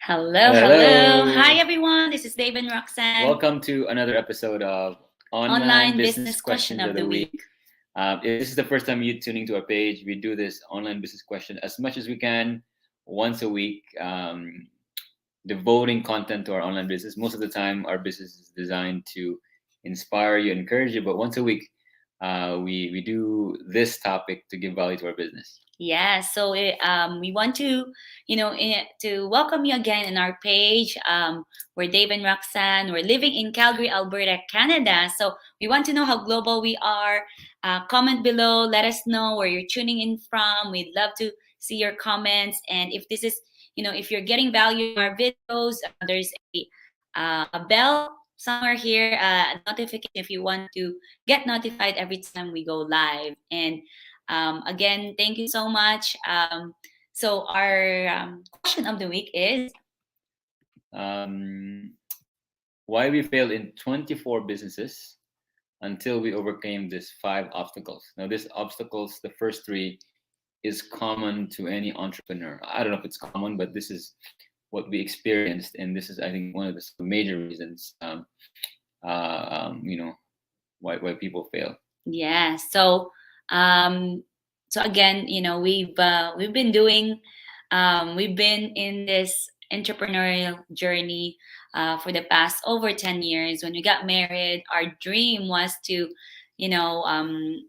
Hello, hello. Hi, Hello. everyone. This is Dave and Roxanne. Welcome to another episode of Online Online Business business question Questions of of the the Week. week. If this is the first time you're tuning to our page, we do this online business question as much as we can once a week, devoting content to our online business. Most of the time, our business is designed to inspire you, encourage you, but once a week, we do this topic to give value to our business. Yeah, so we want to, to welcome you again in our page. We're Dave and Roxanne. We're living in Calgary, Alberta, Canada. So we want to know how global we are. Comment below. Let us know where you're tuning in from. We'd love to see your comments. And if this is, if you're getting value in our videos, there's a bell somewhere here, a notification if you want to get notified every time we go live. And again, thank you so much. So our question of the week is, Um, why we failed in 24 businesses until we overcame these five obstacles. Now, these obstacles, the first three, is common to any entrepreneur. I don't know if it's common, but this is what we experienced, and this is, I think, one of the major reasons, you know, why people fail. yeah. Um, so again, we've been doing, we've been in this entrepreneurial journey for the past over 10 years. When we got married, our dream was to, you know, um,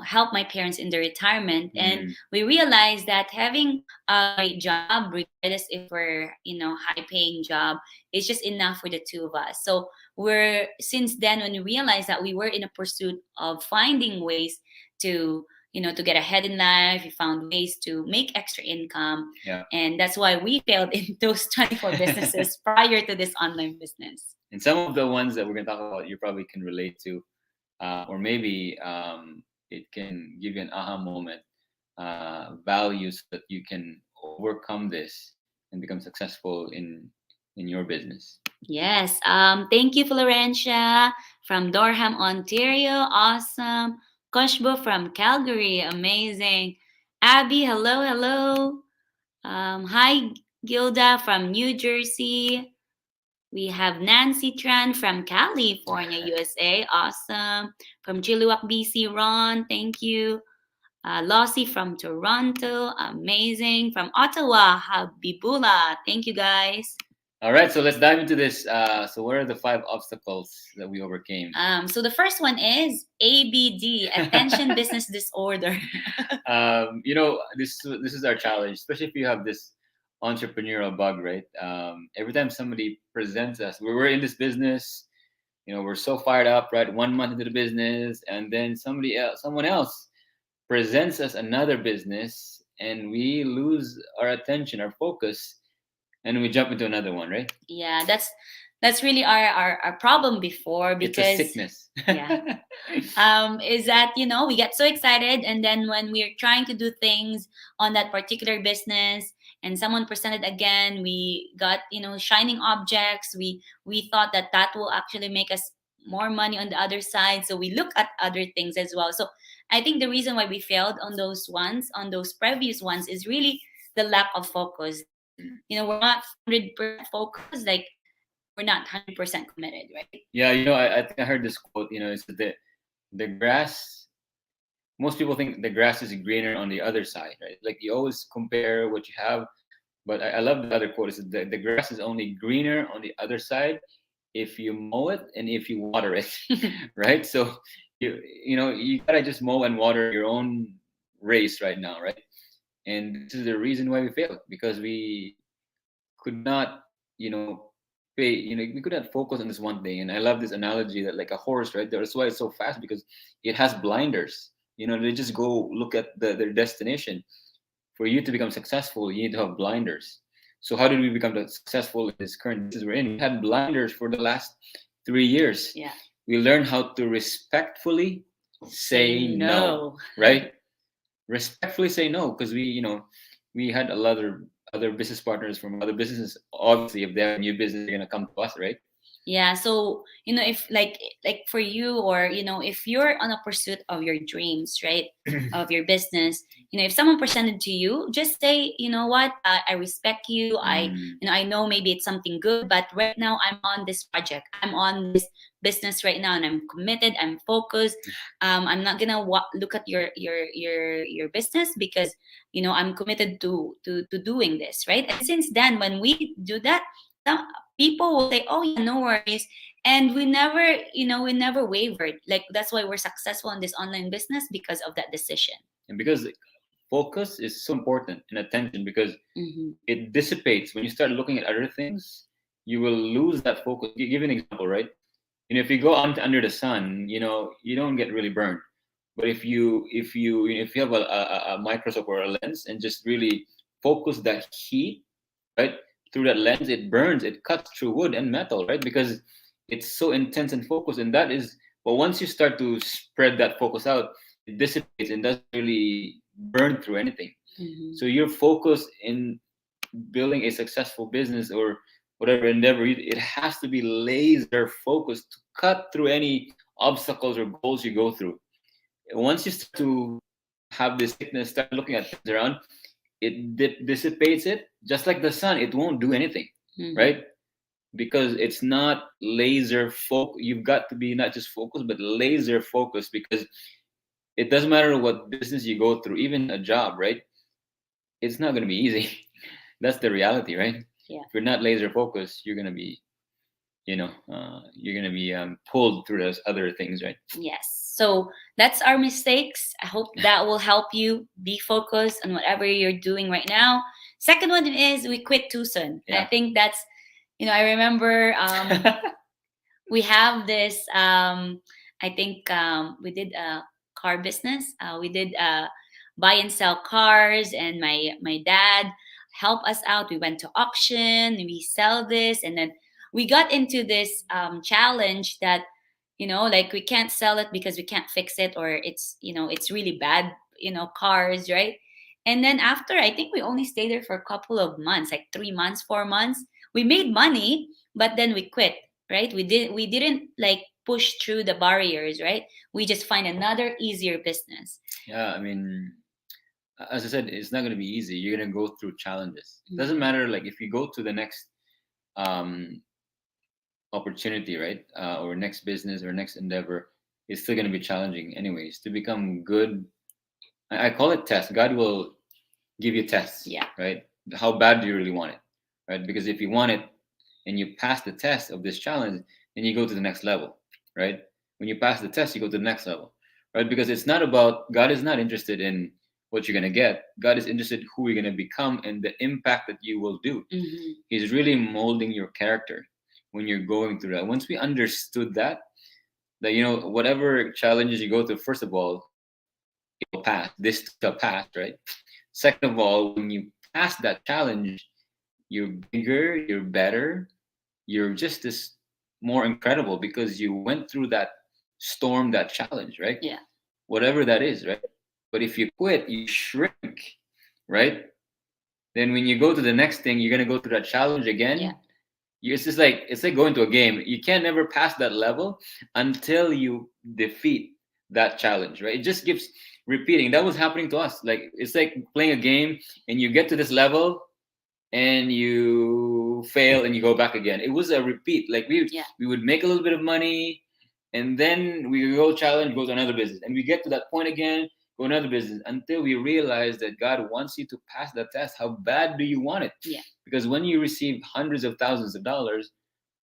help my parents in their retirement, and Mm, we realized that having a great job, regardless if we're high paying job, is just enough for the two of us. So we're since then, when we realized that we were in a pursuit of finding ways to to get ahead in life, we found ways to make extra income, yeah. and that's why we failed in those 24 businesses prior to this online business. And some of the ones that we're going to talk about, you probably can relate to, or maybe it can give you an aha moment, values that you can overcome this and become successful in your business. Yes. Thank you, Florencia from Dorham, Ontario. Awesome. Koshbo from Calgary. Amazing. Abby, hello, hello. Hi, Gilda from New Jersey. We have Nancy Tran from California, USA. Awesome. From Chilliwack, BC, Ron. Thank you. Lossie from Toronto. Amazing. From Ottawa, Habibula. Thank you, guys. All right, so let's dive into this. So, what are the five obstacles that we overcame? So the first one is ABD, Attention Business Disorder. This is our challenge, especially if you have this entrepreneurial bug, right? Every time somebody presents us, we're in this business, we're so fired up, right? 1 month into the business, and then someone else presents us another business, and we lose our attention, our focus, and we jump into another one, right? Yeah, that's really our problem before, It's a because sickness. yeah, is that we get so excited, and then when we're trying to do things on that particular business and someone presented again, we got shining objects. We thought that that will actually make us more money on the other side, so we look at other things as well. So I think the reason why we failed on those previous ones is really the lack of focus. We're not 100% focused, like we're not 100% committed, right? Yeah, I think I heard this quote. It's the grass. Most people think the grass is greener on the other side, right? Like you always compare what you have, but I love the other quote. Is the grass is only greener on the other side if you mow it and if you water it, right? So you gotta just mow and water your own race right now, right? And this is the reason why we failed, because we could not, we could not focus on this one thing. And I love this analogy that like a horse, right? That's why it's so fast, because it has blinders. They just go look at their destination. For you to become successful, you need to have blinders. So how did we become successful in this current business we're in? We had blinders for the last 3 years. Yeah. We learned how to respectfully say no, No. right? Respectfully say no, because we had a lot of other business partners from other businesses. Obviously, if they have a new business, they're gonna come to us, right? Yeah, so if like for you, or if you're on a pursuit of your dreams, right, of your business, if someone presented to you, just say, you know what, I respect you. Mm. I know maybe it's something good, but right now I'm on this project, I'm on this business right now, and I'm committed, I'm focused. I'm not gonna look at your business, because I'm committed to doing this, right? And since then, when we do that, some people will say, "Oh yeah, no worries," and we never wavered. Like, that's why we're successful in this online business, because of that decision. And because focus is so important in attention, because Mm-hmm. it dissipates when you start looking at other things. You will lose that focus. Give an example, right? If you go under the sun, you don't get really burned. But if you have a microscope or a lens and just really focus that heat, right, through that lens, it burns, it cuts through wood and metal, right? Because it's so intense and focused. And that is, but once you start to spread that focus out, it dissipates and doesn't really burn through anything. Mm-hmm. So your focus in building a successful business or whatever endeavor, it has to be laser focused to cut through any obstacles or goals you go through. Once you start to have this sickness, start looking at things around, it dissipates it just like the sun. It won't do anything, Mm-hmm. right? Because it's not laser focus. You've got to be not just focused, but laser focused, because it doesn't matter what business you go through, even a job, right? It's not going to be easy. That's the reality, right? Yeah. If you're not laser focused, you're going to be, you're going to be pulled through those other things, right? Yes. So that's our mistakes. I hope that will help you be focused on whatever you're doing right now. Second one is, we quit too soon. I Yeah. think that's, I remember, we have this, I think, we did a car business. We did buy and sell cars, and my dad helped us out. We went to auction, we sell this, and then we got into this challenge that, like, we can't sell it because we can't fix it, or it's really bad, cars, right? And then after, I think we only stayed there for a couple of months, like 3 months, 4 months. We made money, but then we quit, right? We didn't like push through the barriers, right? We just find another easier business. Yeah, I mean, as I said, it's not going to be easy. You're going to go through challenges. Doesn't Mhm. matter, like, if you go to the next um, opportunity, right, or next business or next endeavor, it's still going to be challenging, anyways. To become good, I call it test. God will give you tests, Yeah. right? How bad do you really want it, right? Because if you want it and you pass the test of this challenge, then you go to the next level, right? When you pass the test, you go to the next level, right? Because it's not about, God is not interested in what you're going to get. God is interested who you're going to become and the impact that you will do. Hmm. He's really molding your character when you're going through that. Once we understood that whatever challenges you go through, first of all, it will pass. This shall pass, right? Second of all, when you pass that challenge, you're bigger, you're better, you're just this more incredible because you went through that storm, that challenge, right? Yeah. Whatever that is, right? But if you quit, you shrink, right? Then when you go to the next thing, you're gonna go through that challenge Yeah. again. It's like going to a game. You can never pass that level until you defeat that challenge, right? It just keeps repeating. That was happening to us. Like, it's like playing a game and you get to this level and you fail and you go back again. It was a repeat. Like, Yeah. we would make a little bit of money, and then we go challenge, go to another business, and we get to that point again, go another business, until we realize that God wants you to pass that test. How bad do you want it? Yeah. Because when you receive hundreds of thousands of dollars,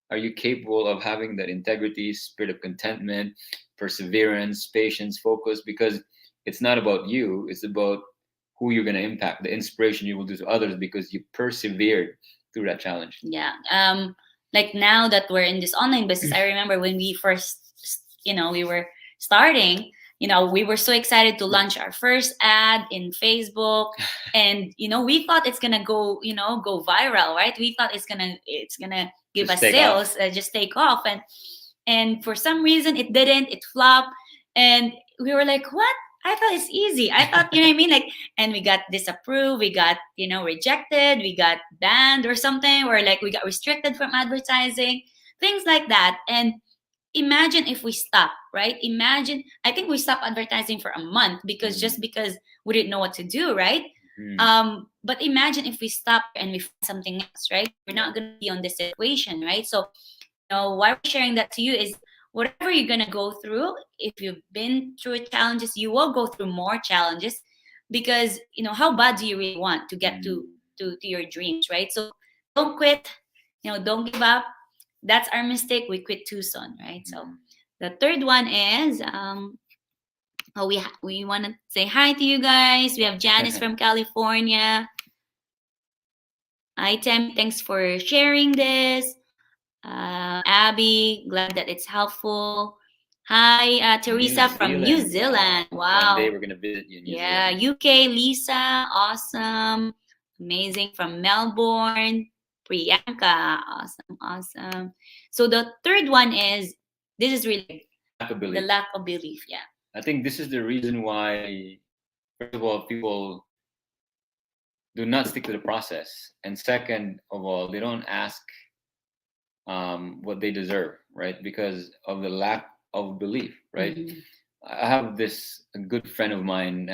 are you capable of having that integrity, spirit of contentment, perseverance, patience, focus? Because it's not about you, it's about who you're going to impact, the inspiration you will do to others because you persevered through that challenge. Yeah. Like, now that we're in this online business, I remember when we first, we were starting, we were so excited to launch our first ad in Facebook. And, we thought it's gonna go viral, right? We thought it's gonna give Just us take off. sales, just take off. And for some reason it didn't, it flopped. And we were like, what? I thought it's easy. I thought, what I mean? Like, and we got disapproved, we got, rejected, we got banned or something, or like we got restricted from advertising. things like that. And imagine if we stop, right? Imagine, I think we stopped advertising for a month because Mm. just because we didn't know what to do, right? Mm. But imagine if we stop and we find something else, right? We're Yeah. not going to be on this equation, right? So, why we're sharing that to you is whatever you're going to go through, if you've been through challenges, you will go through more challenges because, how bad do you really want to get Mm. to your dreams, right? So don't quit, don't give up. That's our mistake. We quit too soon, right? So Mm. the third one is we want to say hi to you guys. We have Janice from California. Hi, Tammy. Thanks for sharing this. Abby, glad that it's helpful. Hi, New Teresa from New Zealand. Wow. Zealand. One day Wow. we're gonna visit you in New Yeah, Zealand. UK, Lisa, awesome. Amazing from Melbourne. Priyanka, awesome, awesome. So the third one is this is really Lack of the belief. lack of belief. Yeah. I think this is the reason why, first of all, people do not stick to the process, and second of all, they don't ask what they deserve, right? Because of the lack of belief, right? Mhm. I have this a good friend of mine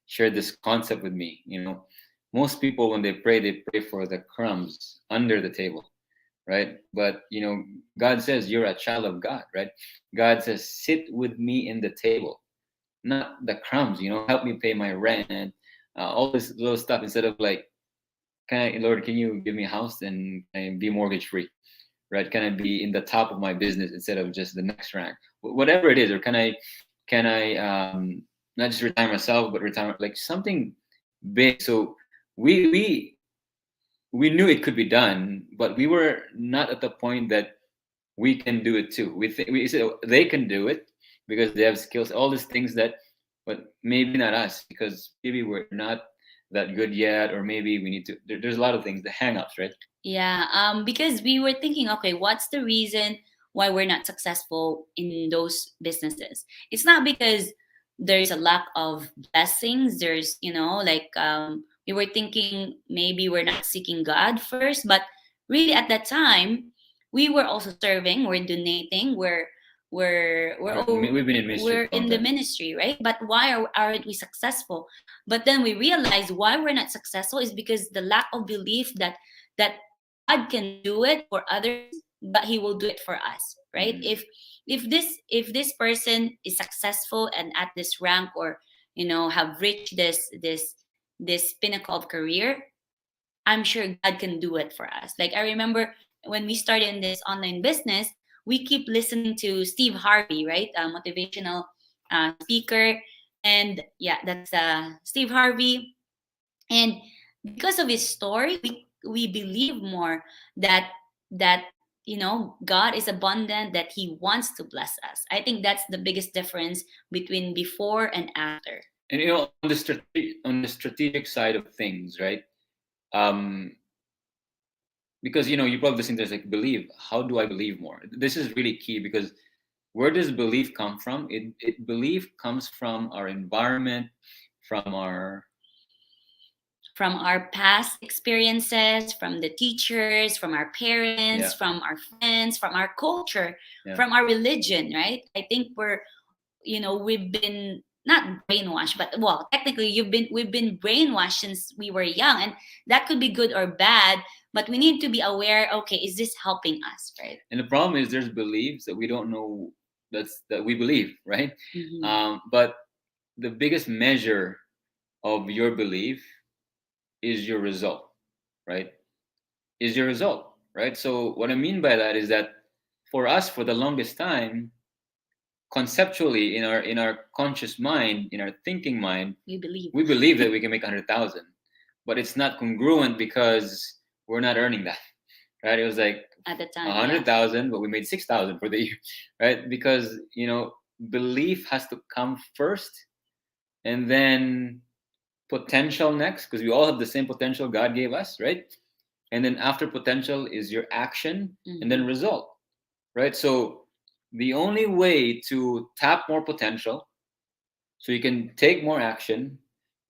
shared this concept with me. Most people when they pray for the crumbs under the table, right? But God says you're a child of God, right? God says, sit with me in the table, not the crumbs. Help me pay my rent, all this little stuff. Instead of like, Lord, can you give me a house and can I be mortgage free? Right? Can I be in the top of my business instead of just the next rank? Whatever it is, or can I not just retire myself, but retire like something big. So we we we knew it could be done, but we were not at the point that we can do it too. We said they can do it because they have skills, all these things but maybe not us because maybe we're not that good yet, or maybe we need to. There's a lot of things, the hang-ups, right? Yeah, because we were thinking, okay, what's the reason why we're not successful in those businesses? It's not because there's a lack of blessings. There's, like we were thinking maybe we're not seeking God first, but really at that time we were also serving, we're donating, We've been in ministry we're for a long in the time. ministry, right? But why aren't we successful? But then we realized why we're not successful is because the lack of belief that God can do it for others, but He will do it for us, right? Mhm. If this person is successful and at this rank, or have reached this pinnacle of career, I'm sure God can do it for us. Like I remember when we started in this online business, we keep listening to Steve Harvey, right? A motivational speaker, and yeah, that's Steve Harvey. And because of his story, we believe more that God is abundant, that He wants to bless us. I think that's the biggest difference between before and after. And on the strategic side of things, right? Um, because you probably listen to this like, believe. How do I believe more? This is really key because where does belief come from? It belief comes from our environment, from our From our past experiences, from the teachers, from our parents, yeah, from our friends, from our culture, yeah. from our religion, right? I think we've been not brainwashed, but well, technically we've been brainwashed since we were young, and that could be good or bad, but we need to be aware, okay, is this helping us, right? And the problem is there's beliefs that we don't know that we believe, right? Mm-hmm. But the biggest measure of your belief is your result, right? Is your result, right? So what I mean by that is that for us, for the longest time, conceptually in our conscious mind, in our thinking mind, We believe. we believe that we can make 100,000, but it's not congruent because we're not earning that, right? It was like At the a time, yeah. hundred thousand, but we made 6,000 for the year, right? Because belief has to come first, and then potential next, because we all have the same potential God gave us, right? And then after potential is your action, and then Mm-hmm. result, right? So the only way to tap more potential so you can take more action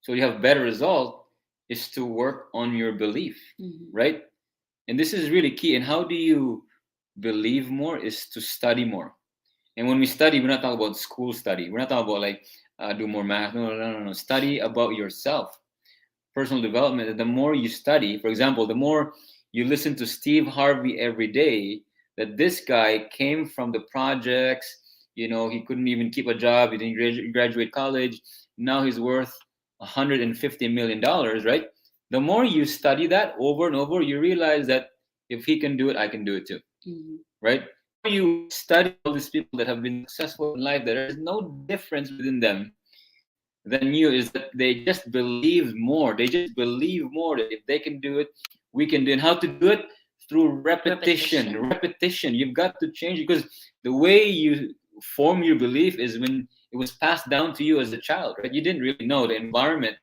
so you have better result is to work on your belief, Mm-hmm. right? And this is really key. And how do you believe more is to study more. And when we study, we're not talking about school study. We're not talking about like do more math. No, no, no, no, no. Study about yourself, personal development. The more you study, for example, the more you listen to Steve Harvey every day, that this guy came from the projects, he couldn't even keep a job, he didn't graduate college, now he's worth $150 million, right? The more you study that over and over, you realize that if he can do it, I can do it too. Mhm. Right? You study all these people that have been successful in life, there is no difference within them than you, is that they just believe more. They just believe more that if they can do it, we can do it. And how to do it? Through repetition. Repetition. You've got to change, because the way you form your belief is when it was passed down to you as a child, right? You didn't really know the environment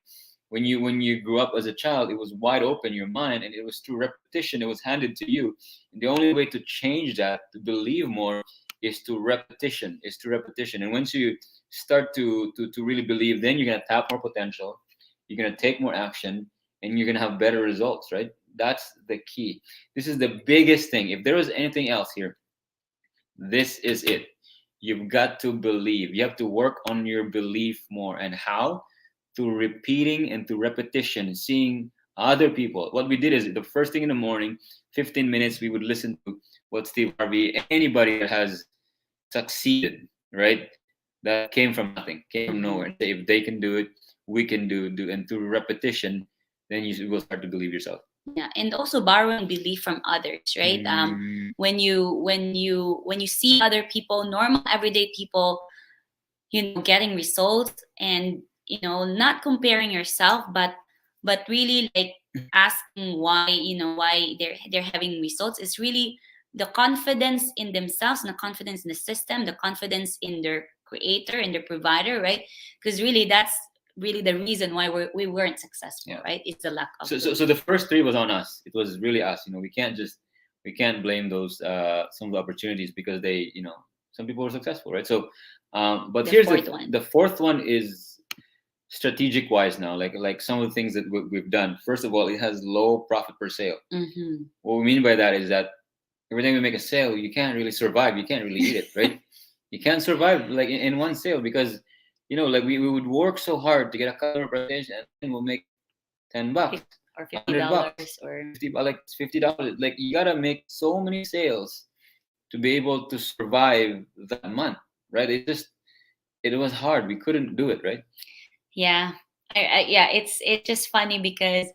when you grew up as a child. It was wide open, your mind, and it was through repetition. It was handed to you, and the only way to change that, to believe more, is to repetition. And once you start to really believe, then you're going to tap more potential, you're going to take more action, and you're going to have better results, right? That's the key. This is the biggest thing. If there was anything else here, this is it. You've got to believe. You have to work on your belief more. And how? Through repeating and through repetition, seeing other people. What we did is, the first thing in the morning, 15 minutes, we would listen to what Steve Harvey, anybody that has succeeded, right? That came from nothing, came from nowhere. Say, if they can do it, we can do. And through repetition, then you will start to believe yourself. Yeah, and also borrowing belief from others, right? When you see other people, normal everyday people, getting results, and not comparing yourself, but really like asking why they're having results, is really the confidence in themselves, and the confidence in the system, the confidence in their creator and their provider, right? Because really, that's really the reason why we weren't successful. Yeah. Right? It's the lack of so the first three was on us. It was really us. We can't blame those some of the opportunities, because they, some people were successful, right? So but here's the fourth one is strategic wise now, like some of the things that we've done. First of all, it has low profit per sale. Mm-hmm. What we mean by that is that every time we make a sale, you can't really survive, you can't really eat it, right? You can't survive like in one sale, because like we would work so hard to get a customer presentation, and then we'll make $10 or $50 or $50. Like, you gotta make so many sales to be able to survive that month, right? It was hard. We couldn't do it, right? Yeah. Yeah, it's just funny, because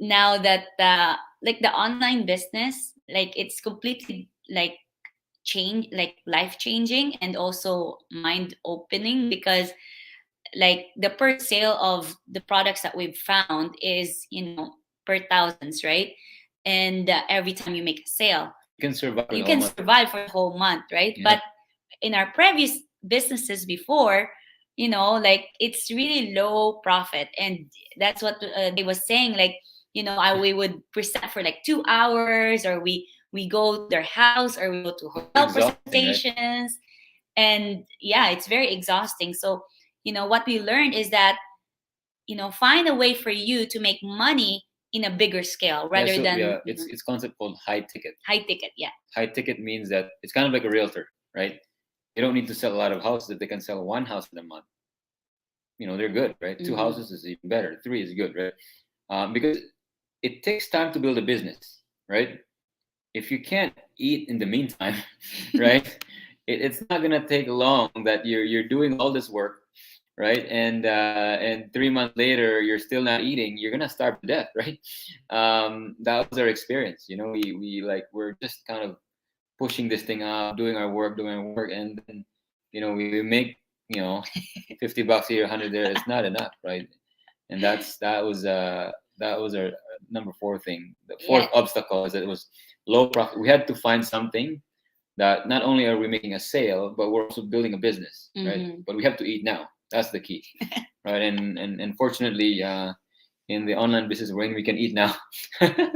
now that like the online business, like it's completely like life changing, and also mind opening, because like the per sale of the products that we've found is per thousands, right? And every time you make a sale, you can survive for the whole month, right? Yeah. But in our previous businesses before, like it's really low profit, and that's what they was saying, like we would present for like 2 hours, or we go to their house, or we go to hotel presentations, right? And yeah, it's very exhausting. So what we learned is that find a way for you to make money in a bigger scale, rather than it's concept called high ticket. Yeah. High ticket means that it's kind of like a realtor, right? You don't need to sell a lot of houses. If they can sell one house in a month, they're good, right? Mm-hmm. 2 houses is even better. 3 is good, right? Because it takes time to build a business, right? If you can't eat in the meantime, right? It's not gonna take long that you're doing all this work, right? And 3 months later you're still not eating. You're gonna starve to death, right? That was our experience. We're just kind of pushing this thing out, doing our work, and then we make $50 here, 100 there. It's not enough, right? And that was our number 4 thing. The fourth obstacle is that it was low profit. We had to find something that not only are we making a sale, but we're also building a business, right? Mm-hmm. But we have to eat now. That's the key, right? And fortunately, in the online business we're in, we can eat now.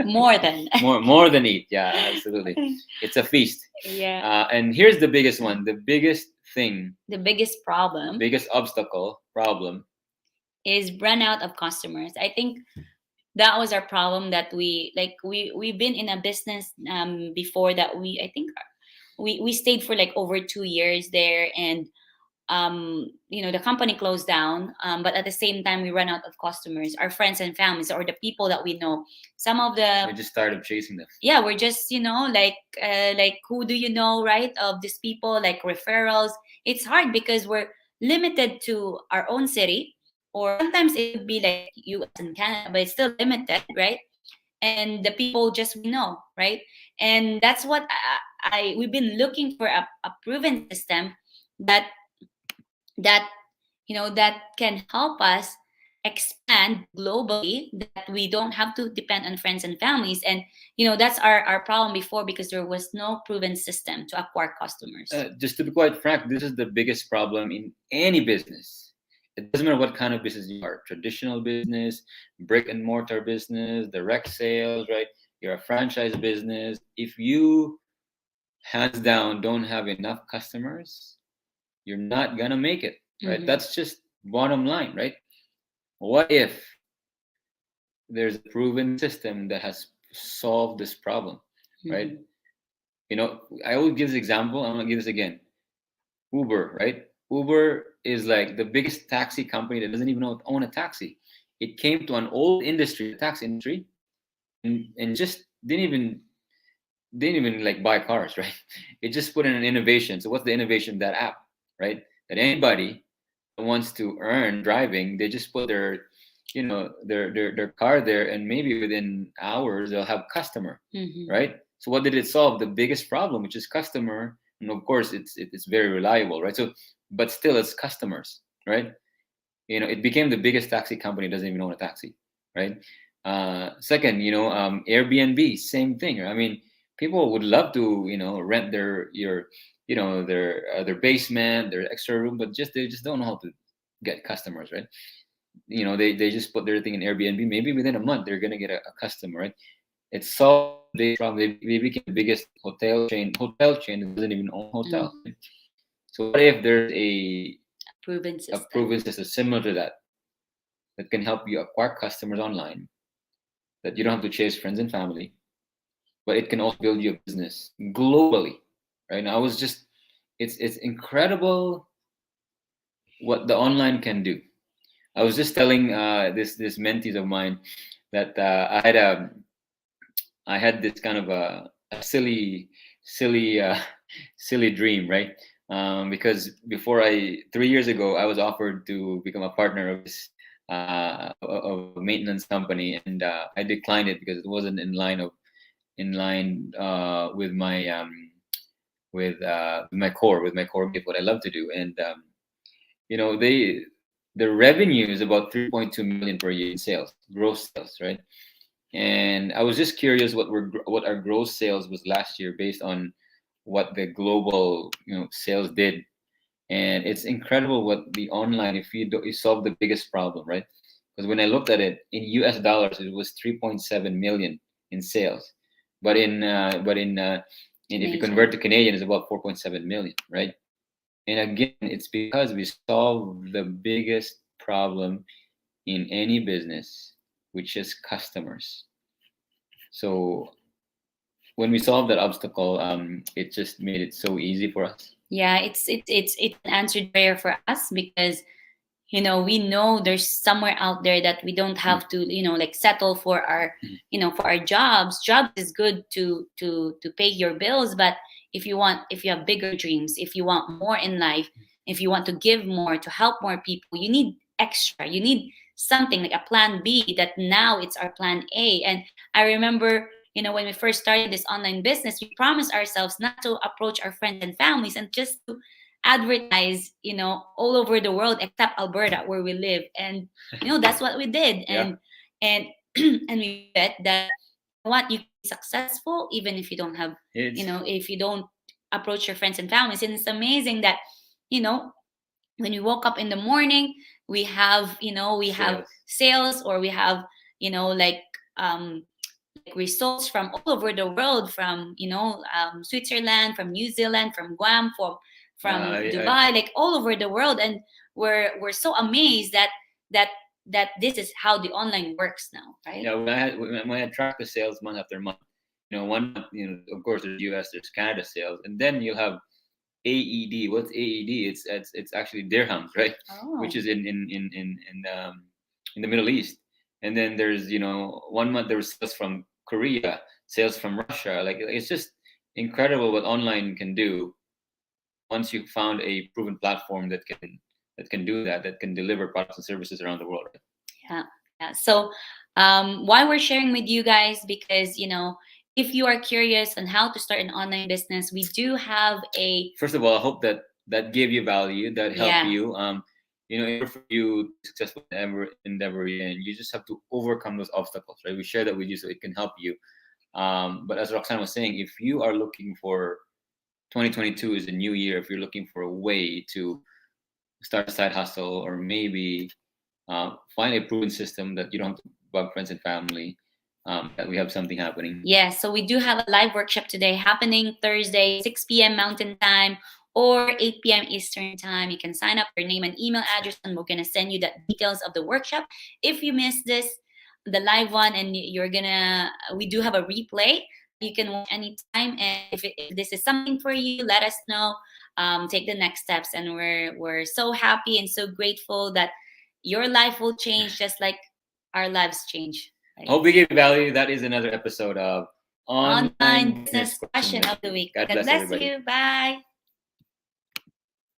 more than eat. Yeah, absolutely. It's a feast. Yeah. And here's the biggest one, the biggest thing, the biggest problem is run out of customers. I think that was our problem, that we've been in a business before, that I think we stayed for like over 2 years there. And the company closed down, but at the same time we run out of customers, our friends and families, or the people that we know. Some of We the just started chasing them. Yeah, we're just, like, who do you know, right, of these people, like referrals. It's hard because we're limited to our own city, or sometimes it could be like US and Canada, but it's still limited, right? And the people just we know, right? And that's what we've been looking for, a proven system that that that can help us expand globally, that we don't have to depend on friends and families. And that's our problem before, because there was no proven system to acquire customers. Just to be quite frank, this is the biggest problem in any business. It doesn't matter what kind of business you are, traditional business, brick and mortar business, direct sales, right? You're a franchise business. If you, hands down, don't have enough customers, you're not going to make it, right? Mm-hmm. That's just bottom line, right? What if there's a proven system that has solved this problem, right? Mm-hmm. I always give this example. I'm going to give this again. Uber, right? Uber is like the biggest taxi company that doesn't even own a taxi. It came to an old industry, the taxi industry, and just didn't even like buy cars, right? It just put in an innovation. So what's the innovation? That app, right? That anybody that wants to earn driving, they just put their car there, and maybe within hours they'll have customer, Mm-hmm. right? So what did it solve? The biggest problem, which is customer, and of course it's very reliable, right? So, but still, it's customers, right? It became the biggest taxi company. Doesn't even own a taxi, right? Second, Airbnb, same thing. I mean, people would love to, rent their basement, their extra room, but they just don't know how to get customers, right? They just put their thing in Airbnb. Maybe within a month they're gonna get a customer, right? It solved the big problem. They became the biggest hotel chain that doesn't even own hotels. Mm-hmm. Right? So what if there's a Proven a system. proven system similar to that can help you acquire customers online, that you don't have to chase friends and family, but it can also build you a business globally, right? Now, it's incredible what the online can do. I was just telling this mentees of mine that I had this kind of a silly silly dream, right? Because 3 years ago, I was offered to become a partner of this of a maintenance company, and I declined it because it wasn't in line with my core gift, what I love to do. And you know they the revenue is about 3.2 million per year in sales, gross sales, right? And I was just curious what our gross sales was last year based on what the global sales did. And it's incredible what the online, if you solve the biggest problem, right? Because when I looked at it in US dollars, it was 3.7 million in sales, but if you convert to Canadian. Canadian, it's about 4.7 million, right? And again, it's because we solve the biggest problem in any business, which is customers. So when we solved that obstacle, it just made it so easy for us. Yeah, it's an answered prayer for us, because we know there's somewhere out there that we don't have to, like, settle for our for our jobs is good to pay your bills. But if you have bigger dreams, if you want more in life, if you want to give more, to help more people, you need extra, you need something like a plan B, that now it's our plan A. And I remember, when we first started this online business, we promised ourselves not to approach our friends and families, and just to advertise, all over the world except Alberta, where we live. And that's what we did. Yeah, And and we bet that, what, you can be successful even if you don't have, it's if you don't approach your friends and families. And it's amazing that, you know when we woke up in the morning, we have sales. sales, or we have, um results from all over the world, from Switzerland, from New Zealand, from Guam, from I Dubai, like all over the world. And we're so amazed that that this is how the online works now, right? Yeah, when I track the sales month after month, 1 month, of course there's US, there's Canada sales, and then you'll have AED. What's AED? It's actually dirhams, right? Which Oh, is in the Middle East. And then there's 1 month there was sales from Korea, sales from Russia. Like it's just incredible what online can do once you found a proven platform that can do that can deliver products and services around the world. Right? yeah. Yeah. So, why we're sharing with you guys, because, if you are curious on how to start an online business, we do have a, First of all, I hope that gave you value, that helped yeah, you. In order for you to be successful in every endeavor you're in, you just have to overcome those obstacles, right? We share that with you so it can help you. But as Roxanne was saying, if you are looking for 2022 is a new year, if you're looking for a way to start a side hustle or maybe find a proven system that you don't have to bug friends and family, that we have something happening. yeah. So we do have a live workshop today happening Thursday, 6 p.m. Mountain Time or 8 p.m. Eastern Time. You can sign up, your name and email address, and we're gonna send you the details of the workshop. If you missed the live one, and we do have a replay. You can watch anytime, and if this is something for you, let us know. Take the next steps, and we're so happy and so grateful that your life will change just like our lives change. I hope we gave you value. That is another episode of Online Online Business business Question question of of the the Week. week. God God bless bless everybody. you. Bye.